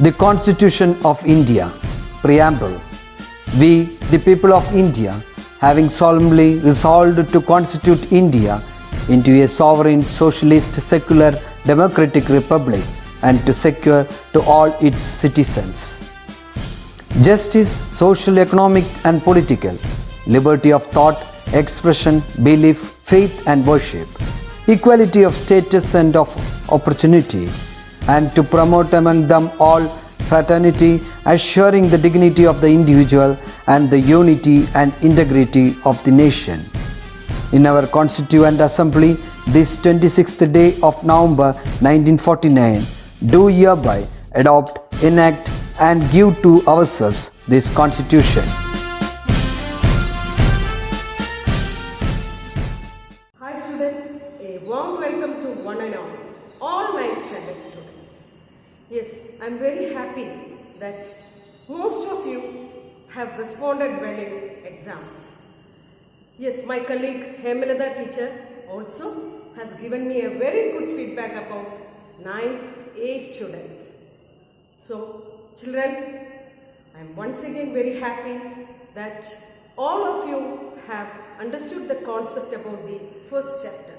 The Constitution of India, Preamble. We, the people of India, having solemnly resolved to constitute India into a sovereign, socialist, secular, democratic republic and to secure to all its citizens justice, social, economic and political, liberty of thought, expression, belief, faith and worship, equality of status and of opportunity, and to promote among them all fraternity, assuring the dignity of the individual and the unity and integrity of the nation. In our Constituent Assembly, this 26th day of November 1949, do hereby adopt, enact and give to ourselves this Constitution. Hi students, a warm welcome to one and all 9th standard students. Yes, I am very happy that most of you have responded well in exams. Yes, my colleague Hemalada teacher also has given me a very good feedback about 9th A students. So children, I am once again very happy that all of you have understood the concept about the first chapter,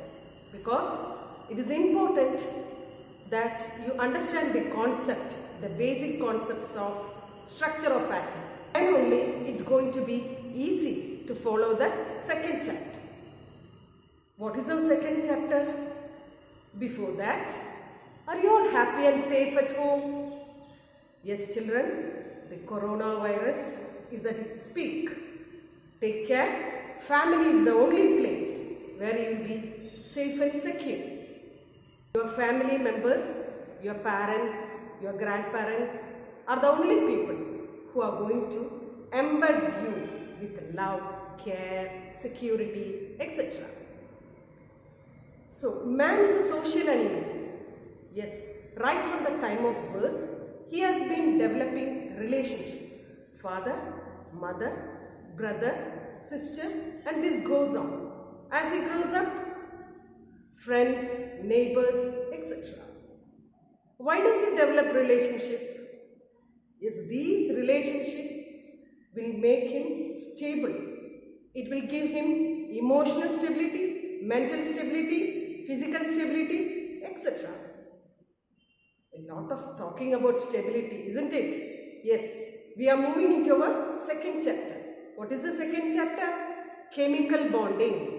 because it is important that you understand the concept, the basic concepts of structure of atom. And only it's going to be easy to follow the second chapter. What is our second chapter? Before that, are you all happy and safe at home? Yes children, the coronavirus is at its peak. Take care. Family is the only place where you will be safe and secure. Your family members, your parents, your grandparents are the only people who are going to embed you with love, care, security, etc. So, man is a social animal. Yes, right from the time of birth, he has been developing relationships. Father, mother, brother, sister, and this goes on. As he grows up, friends, neighbors, etc. Why does he develop relationship? Yes, these relationships will make him stable. It will give him emotional stability, mental stability, physical stability, etc. A lot of talking about stability, isn't it? Yes, we are moving into our second chapter. What is the second chapter? Chemical bonding.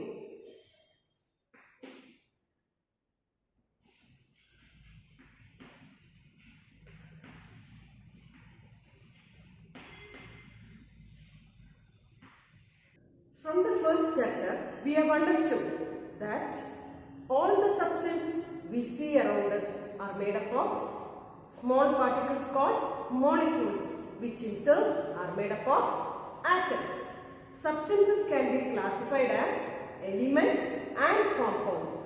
From the first chapter, we have understood that all the substances we see around us are made up of small particles called molecules, which in turn are made up of atoms. Substances can be classified as elements and compounds.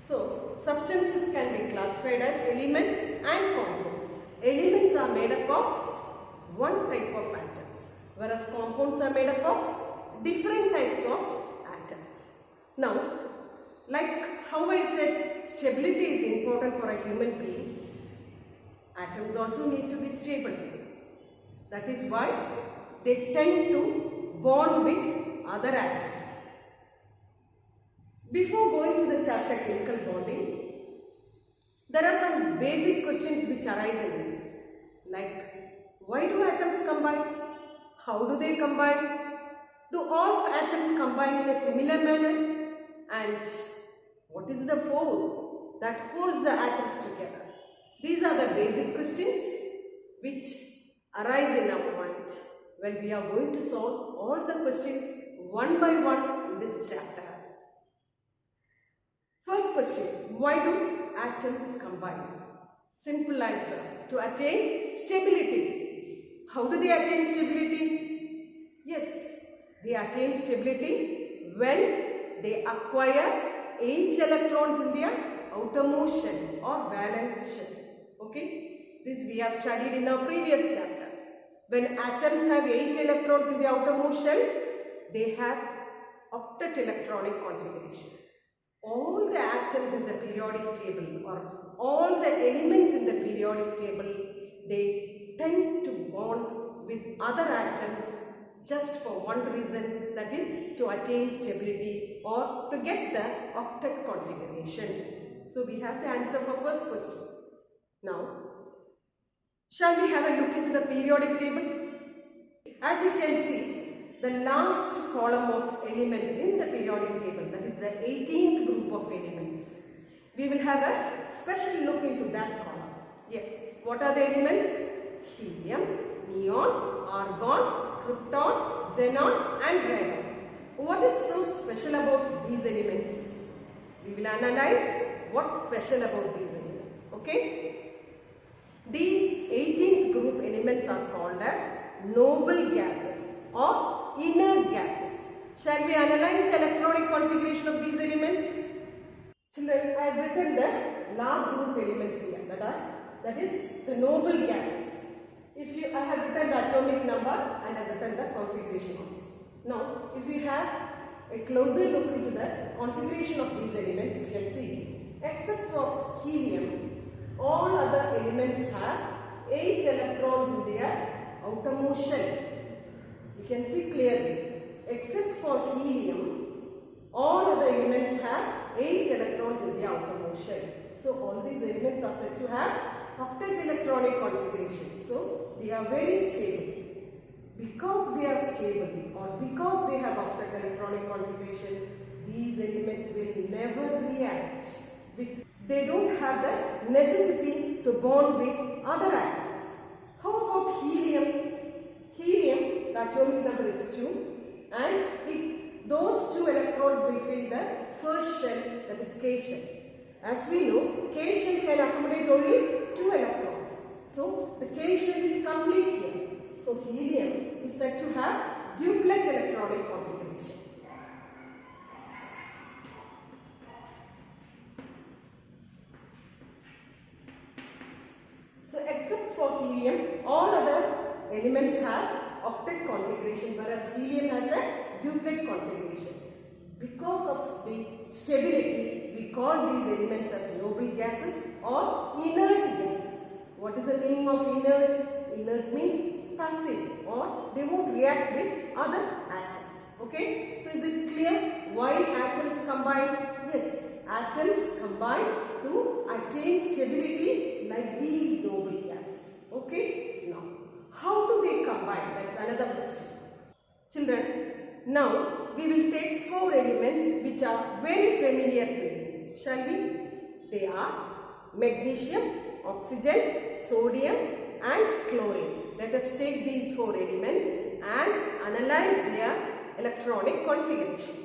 So, substances can be classified as elements and compounds. Elements are made up of one type of atoms, whereas compounds are made up of different types of atoms. Now, like how I said, stability is important for a human being. Atoms also need to be stable. That is why they tend to bond with other atoms. Before going to the chapter chemical bonding, there are some basic questions which arise in this, like why do atoms combine? How do they combine? Do all atoms combine in a similar manner? And what is the force that holds the atoms together? These are the basic questions which arise in our mind when we are going to solve all the questions one by one in this chapter. First question, why do atoms combine? Simple answer, to attain stability. How do they attain stability? Yes, they attain stability when they acquire 8 electrons in their outermost shell or valence shell. Okay? This we have studied in our previous chapter. When atoms have 8 electrons in the outermost shell, they have octet electronic configuration. All the atoms in the periodic table or all the elements in the periodic table, they tend to bond with other atoms just for one reason, that is to attain stability or to get the octet configuration. So we have the answer for first question. Now, shall we have a look into the periodic table? As you can see, the last column of elements in the periodic table, that is the 18th group of elements. We will have a special look into that column. Yes, what are the elements? Helium, neon, argon, krypton, xenon and radon. What is so special about these elements? We will analyze what's special about these elements. Okay? These 18th group elements are called as noble gases or inert gases. Shall we analyze the electronic configuration of these elements? Children, I have written the last group elements here. That is the noble gases. I have written the atomic number and I have written the configuration also. Now, if we have a closer look into the configuration of these elements, you can see, except for helium, all other elements have 8 electrons in their outermost shell. You can see clearly, except for helium, all other elements have 8 electrons in the outermost shell. So, all these elements are said to have octet electronic configuration. So, they are very stable. Because they are stable or because they have octet electronic configuration, these elements will never react. They don't have the necessity to bond with other atoms. How about helium? Helium, the atomic number is 2 and those 2 electrons will fill the first shell, that is K shell. As we know, K shell can accommodate only 2 electrons. So, the K shell is complete here. So, helium is said to have duplet electronic configuration. So, except for helium, all other elements have octet configuration, whereas helium has a duplet configuration. Because of the stability, we call these elements as noble gases or inert gases. What is the meaning of inert? Inert means passive or they won't react with other atoms. Okay? So, is it clear why atoms combine? Yes, atoms combine to attain stability like these noble gases. Okay? Now, how do they combine? That's another question. Children, now we will take 4 elements which are very familiar to you. Shall we? They are magnesium, oxygen, sodium and chlorine. Let us take these 4 elements and analyze their electronic configuration.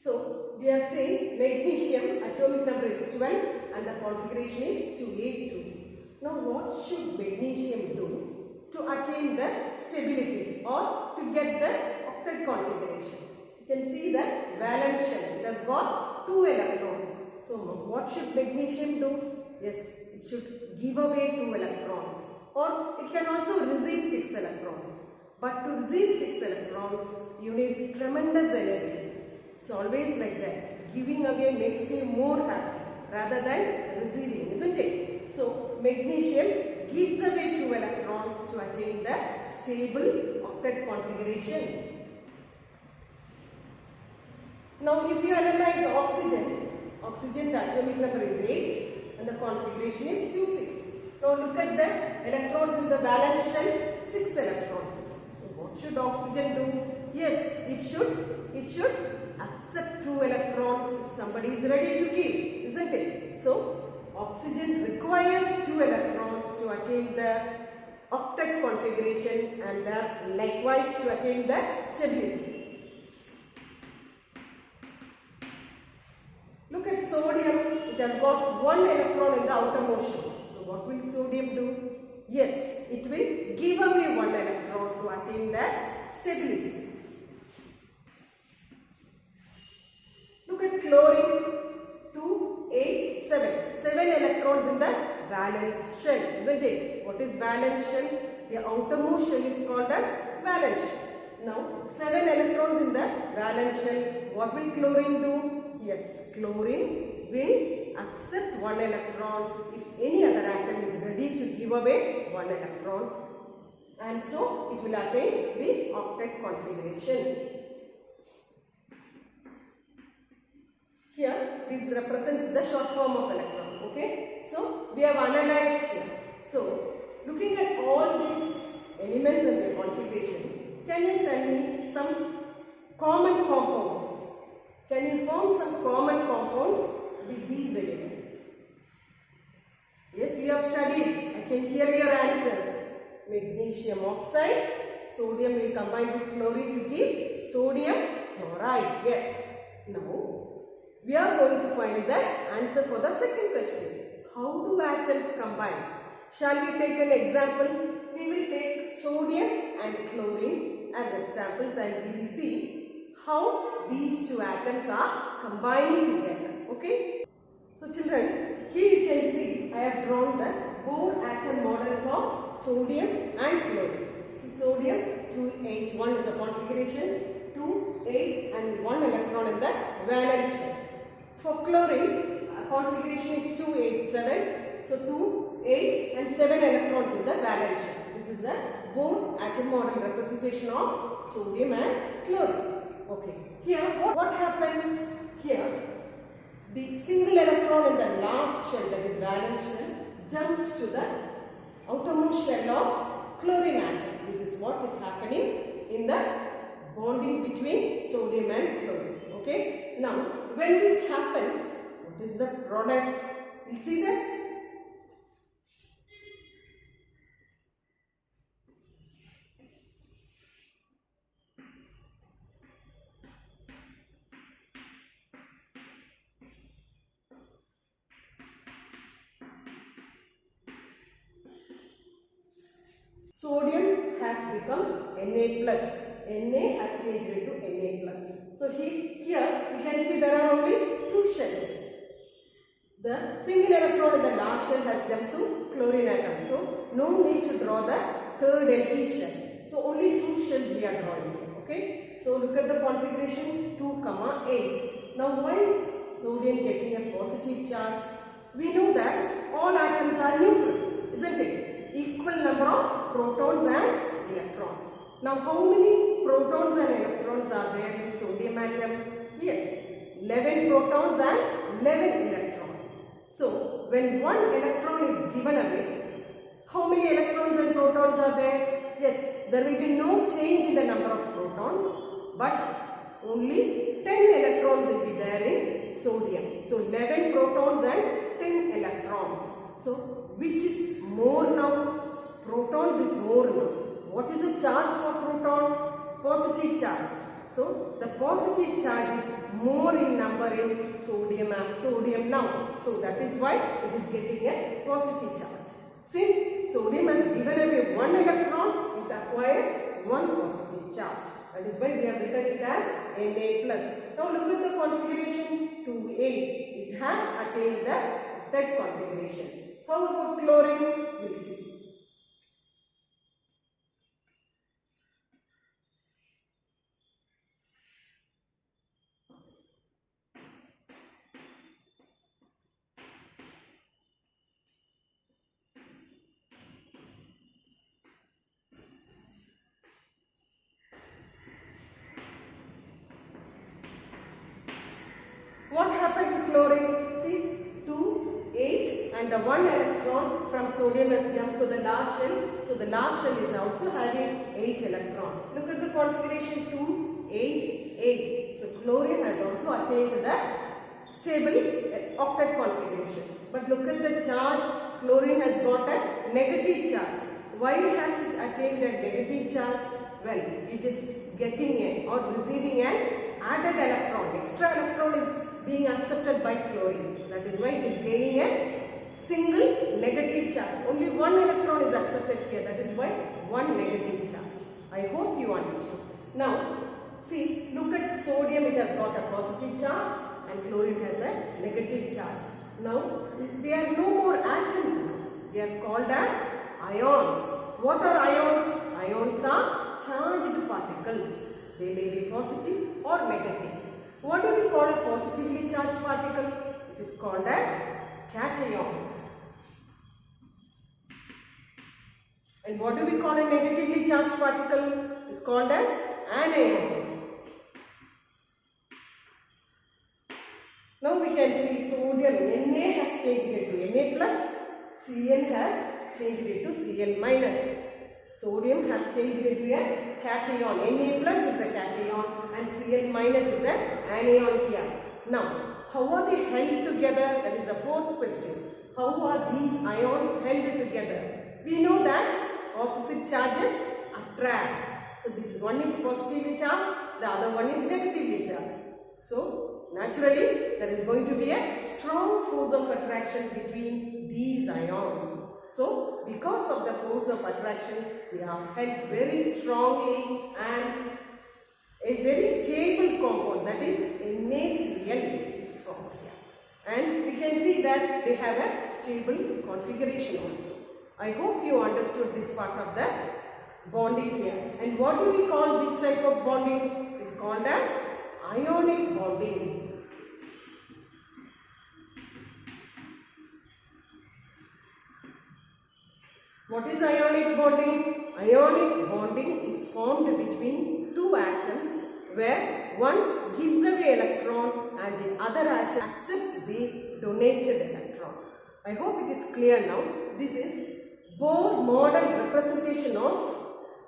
So, we are saying magnesium atomic number is 12 and the configuration is 282. Now, what should magnesium do to attain the stability or to get the octet configuration? You can see the valence shell. It has got 2 electrons. So, what should magnesium do? Yes, it should give away 2 electrons or it can also receive 6 electrons. But to receive 6 electrons, you need tremendous energy. It's always like that. Giving away makes you more happy rather than receiving, isn't it? So, magnesium gives away 2 electrons to attain the stable octet configuration. Now, if you analyze oxygen the atomic number is 8 and the configuration is 2,6. Now, look at the electrons in the valence shell, 6 electrons. So, what should oxygen do? Yes, it should accept 2 electrons if somebody is ready to give, isn't it? So, oxygen requires 2 electrons to attain the octet configuration and likewise to attain the stability. Look at sodium, it has got one electron in the outermost shell. So what will sodium do? Yes, it will give away one electron to attain that stability. Look at chlorine, 2, 8, 7. 7 electrons in the valence shell, isn't it? What is valence shell? The outermost shell is called as valence shell. Now, 7 electrons in the valence shell. What will chlorine do? Yes, chlorine will accept one electron if any other atom is ready to give away one electron. And so, it will attain the octet configuration. Here, this represents the short form of electron. Okay, so we have analyzed here. So, looking at all these elements and their configuration, can you tell me some common compounds? Can you form some common compounds with these elements? Yes, we have studied. I can hear your answers. Magnesium oxide, sodium will combine with chlorine to give sodium chloride. Yes. Now, we are going to find the answer for the second question. How do atoms combine? Shall we take an example? We will take sodium and chlorine as examples and we will see how these two atoms are combining together. Okay? So children, here you can see I have drawn the Bohr atom models of sodium and chlorine. So sodium 281 is a configuration, 2, 8 and 1 electron in the valence shell. For chlorine, configuration is 2, 8, 7. So 2, 8 and 7 electrons in the valence shell. This is the Bohr atom model representation of sodium and chlorine. Okay. Here, what happens? Here, the single electron in the last shell, that is valence shell, jumps to the outermost shell of chlorine atom. This is what is happening in the bonding between sodium and chlorine. Okay. Now, when this happens, what is the product? You'll see that. Sodium has become Na plus. Na has changed into Na plus. So here you can see there are only two shells. The single electron in the last shell has jumped to chlorine atom. So no need to draw the third empty shell. So only two shells we are drawing here. Okay. So look at the configuration 2, 8. Now why is sodium getting a positive charge? We know that all atoms are neutral, isn't it? Equal number of protons and electrons. Now how many protons and electrons are there in sodium atom? Yes, 11 protons and 11 electrons. So when one electron is given away, how many electrons and protons are there? Yes, there will be no change in the number of protons, but only 10 electrons will be there in sodium. So 11 protons and 10 electrons. So which is more now? Protons is more now. What is the charge for proton? Positive charge. So the positive charge is more in number in sodium now. So that is why it is getting a positive charge. Since sodium has given away one electron, it acquires one positive charge. That is why we have written it as Na plus. Now look at the configuration 2, 8. It has attained the octet configuration. How about chlorine? We will see. What happened to chlorine? See, 2, 8 and the 1 electron from sodium has jumped to the last shell. So the last shell is also having 8 electrons. Look at the configuration 2, 8, 8. So chlorine has also attained the stable octet configuration. But look at the charge. Chlorine has got a negative charge. Why has it attained a negative charge? Well, it is getting or receiving an added electron, extra electron is being accepted by chlorine. That is why it is gaining a single negative charge. Only one electron is accepted here. That is why one negative charge. I hope you understood. Now, see, look at sodium. It has got a positive charge and chlorine has a negative charge. Now, they are no more atoms now. They are called as ions. What are ions? Ions are charged particles. They may be positive or negative. What do we call a positively charged particle? It is called as cation. And what do we call a negatively charged particle? It is called as anion. Now we can see sodium Na has changed it to Na plus, Cl has changed it to Cl minus. Sodium has changed it to a cation. Na plus is a cation and Cl minus is an anion here. Now, how are they held together? That is the fourth question. How are these ions held together? We know that opposite charges attract. So this one is positively charged, the other one is negatively charged. So naturally there is going to be a strong force of attraction between these ions. So because of the force of attraction, they are held very strongly and a very stable compound, that is NaCl, is formed here. And we can see that they have a stable configuration also. I hope you understood this part of the bonding here. And what do we call this type of bonding? It is called as ionic bonding. What is ionic bonding? Ionic bonding is formed between two atoms where one gives away electron and the other atom accepts the donated electron. I hope it is clear now. This is Bohr model representation of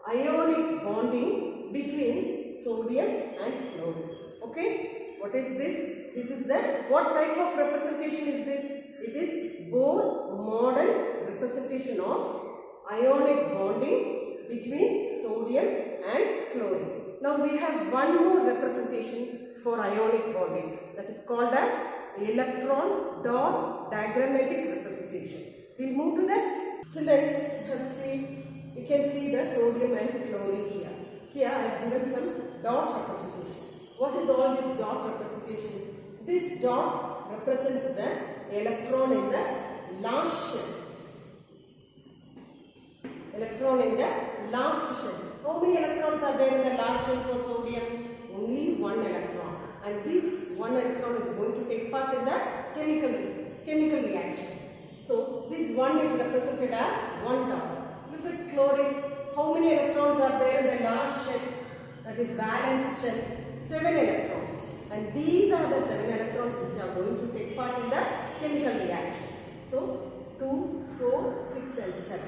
ionic bonding between sodium and chlorine. Okay? What is this? This is the, what type of representation is this? It is Bohr model representation of ionic bonding between sodium and chlorine. Now we have one more representation for ionic bonding, that is called as electron dot diagrammatic representation. We will move to that. Children, you can see the sodium and chlorine here. Here I have given some dot representation. What is all this dot representation? This dot represents the electron in the last shell. Electron in the last shell. How many electrons are there in the last shell for sodium? Only one electron. And this one electron is going to take part in the chemical reaction. So this one is represented as one dot. Look at chlorine. How many electrons are there in the last shell? That is valence shell. 7 electrons. And these are the 7 electrons which are going to take part in the chemical reaction. So 2, 4, 6 and 7.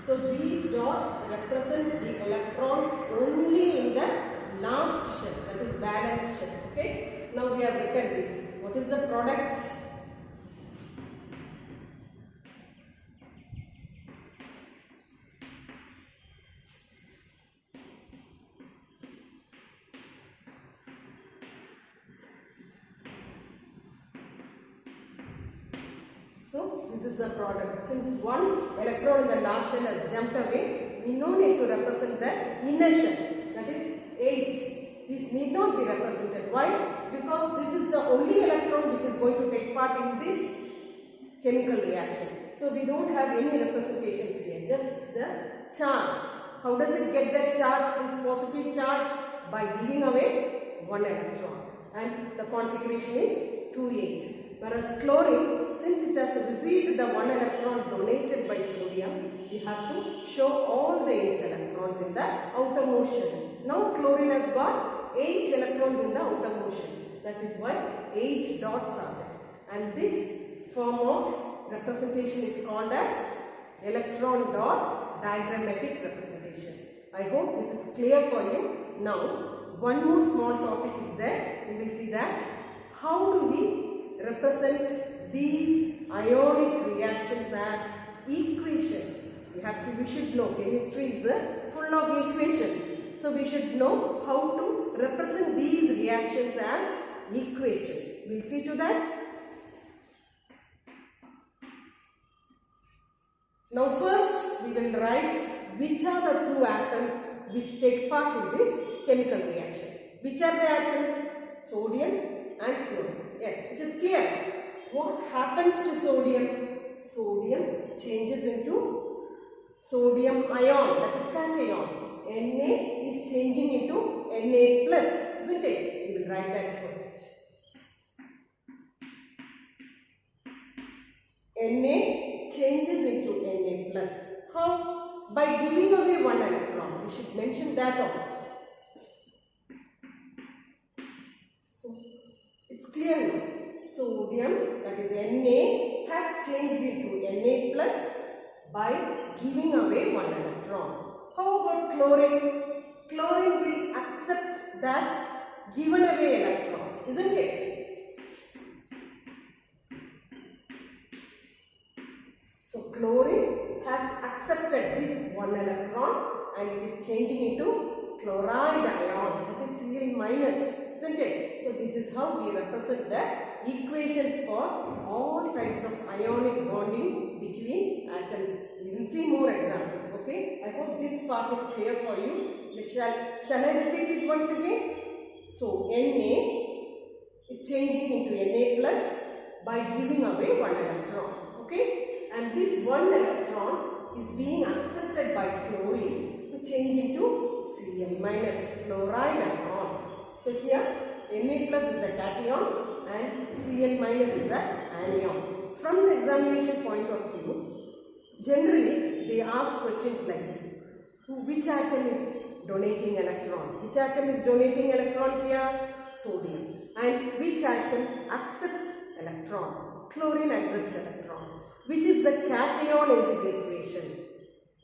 So these dots represent the electrons only in the last shell, that is valence shell. Okay. Now we have written this. What is the product? So this is the product. Since one electron in the last shell has jumped away, we no need to represent the inner shell, that is 8. This need not be represented. Why? Because this is the only electron which is going to take part in this chemical reaction. So we don't have any representations here, just the charge. How does it get that charge, this positive charge? By giving away one electron. And the configuration is 2,8. Whereas chlorine, since it has received the one electron donated by sodium, we have to show all the 8 electrons in the outermost shell. Now chlorine has got 8 electrons in the outermost shell. That is why 8 dots are there. And this form of representation is called as electron dot diagrammatic representation. I hope this is clear for you. Now, one more small topic is there. We will see that how do we represent these ionic reactions as equations. We should know chemistry is full of equations. So we should know how to represent these reactions as equations. We'll see to that. Now first we will write which are the two atoms which take part in this chemical reaction. Which are the atoms? Sodium and chlorine. Yes, it is clear. What happens to sodium? Sodium changes into sodium ion, that is cation. Na is changing into Na plus, isn't it? We will write that first. Na changes into Na plus. How? By giving away one electron. We should mention that also. So, it's clear now. Sodium, that is Na, has changed into Na plus by giving away one electron. How about chlorine? Chlorine will accept that given away electron, isn't it? So chlorine has accepted this one electron and it is changing into chloride ion, that is Cl minus, isn't it? So this is how we represent the equations for all types of ionic bonding between atoms. We will see more examples, okay? I hope this part is clear for you. Shall I repeat it once again? So Na is changing into Na plus by giving away one electron, okay? And this one electron is being accepted by chlorine to change into Cl minus, chloride ion. So here Na plus is a cation and Cl minus is the anion. From the examination point of view, generally they ask questions like this. Which atom is donating electron? Which atom is donating electron here? Sodium. And which atom accepts electron? Chlorine accepts electron. Which is the cation in this equation?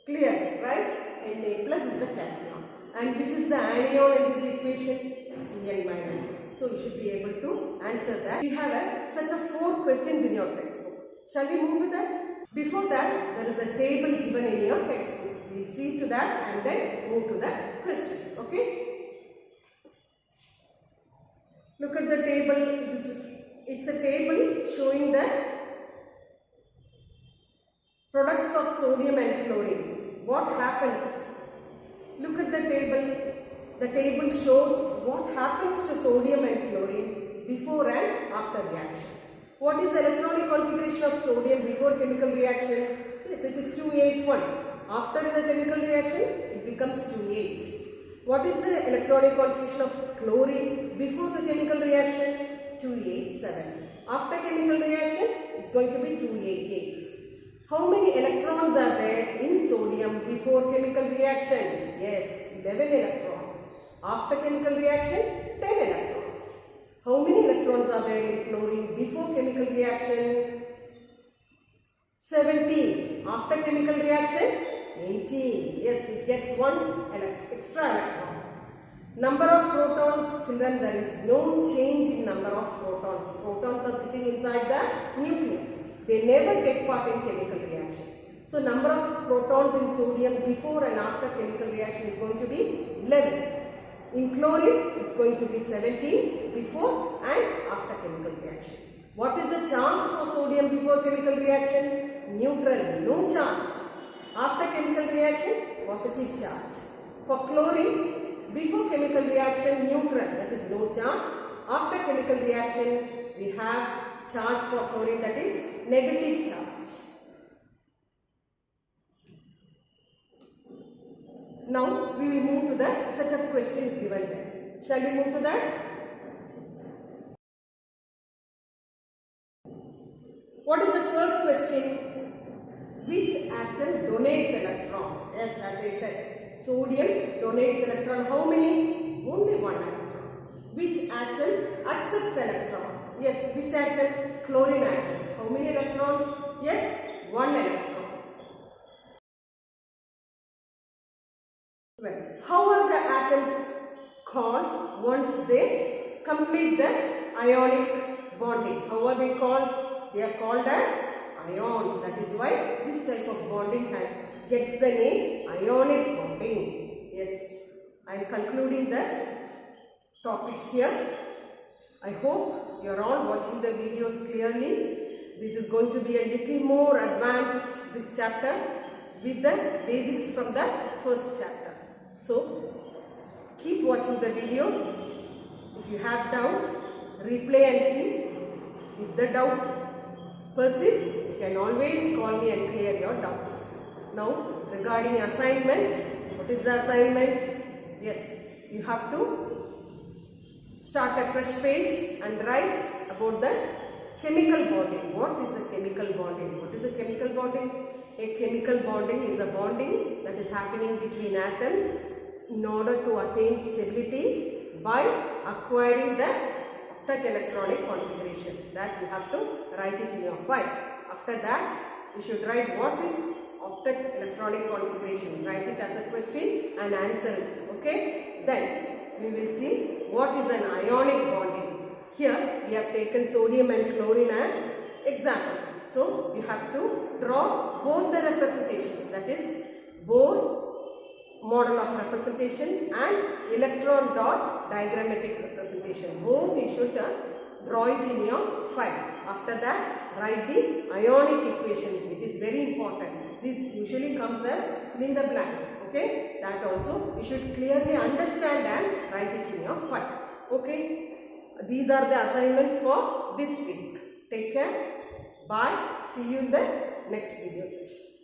Clear, right? Na plus is the cation. And which is the anion in this equation? Cl minus. So you should be able to answer that. We have a set of 4 questions in your textbook. Shall we move with that? Before that, there is a table given in your textbook. We will see to that and then move to the questions. Okay? Look at the table. It's a table showing the products of sodium and chlorine. What happens? Look at the table. The table shows what happens to sodium and chlorine before and after reaction. What is the electronic configuration of sodium before chemical reaction? Yes, it is 281. After the chemical reaction, it becomes 28. What is the electronic configuration of chlorine before the chemical reaction? 287. After chemical reaction, it's going to be 288. How many electrons are there in sodium before chemical reaction? Yes, 11 electrons. After chemical reaction, 10 electrons. How many electrons are there in chlorine before chemical reaction? 17. After chemical reaction, 18. Yes, it gets one extra electron. Number of protons, children, there is no change in number of protons. Protons are sitting inside the nucleus. They never take part in chemical reaction. So number of protons in sodium before and after chemical reaction is going to be 11. In chlorine, it's going to be 17 before and after chemical reaction. What is the charge for sodium before chemical reaction? Neutral, no charge. After chemical reaction, positive charge. For chlorine, before chemical reaction, neutral, that is no charge. After chemical reaction, we have charge for chlorine, that is negative charge. Now we will move to the set of questions given there. Shall we move to that? What is the first question? Which atom donates electron? Yes, as I said, sodium donates electron. How many? Only one electron. Which atom accepts electron? Yes, which atom? Chlorine atom. How many electrons? Yes, one electron. Well, how are the atoms called once they complete the ionic bonding? How are they called? They are called as ions. That is why this type of bonding gets the name ionic bonding. Yes, I am concluding the topic here. I hope you are all watching the videos clearly. This is going to be a little more advanced, this chapter, with the basics from the first chapter. So keep watching the videos. If you have doubt, replay and see. If the doubt persists, you can always call me and clear your doubts. Now, regarding assignment, what is the assignment? Yes, you have to start a fresh page and write about the chemical bonding. What is a chemical bonding? What is a chemical bonding? A chemical bonding is a bonding that is happening between atoms in order to attain stability by acquiring the octet electronic configuration. That you have to write it in your file. After that, you should write what is octet electronic configuration. Write it as a question and answer it. Okay? Then we will see what is an ionic bonding. Here we have taken sodium and chlorine as example. So you have to draw both the representations, that is Bohr model of representation and electron dot diagrammatic representation. Both you should draw it in your file. After that, write the ionic equations, which is very important. This usually comes as fill in the blanks. Okay, that also you should clearly understand and write it in your file. Okay, these are the assignments for this week. Take care. Bye. See you in the next video session.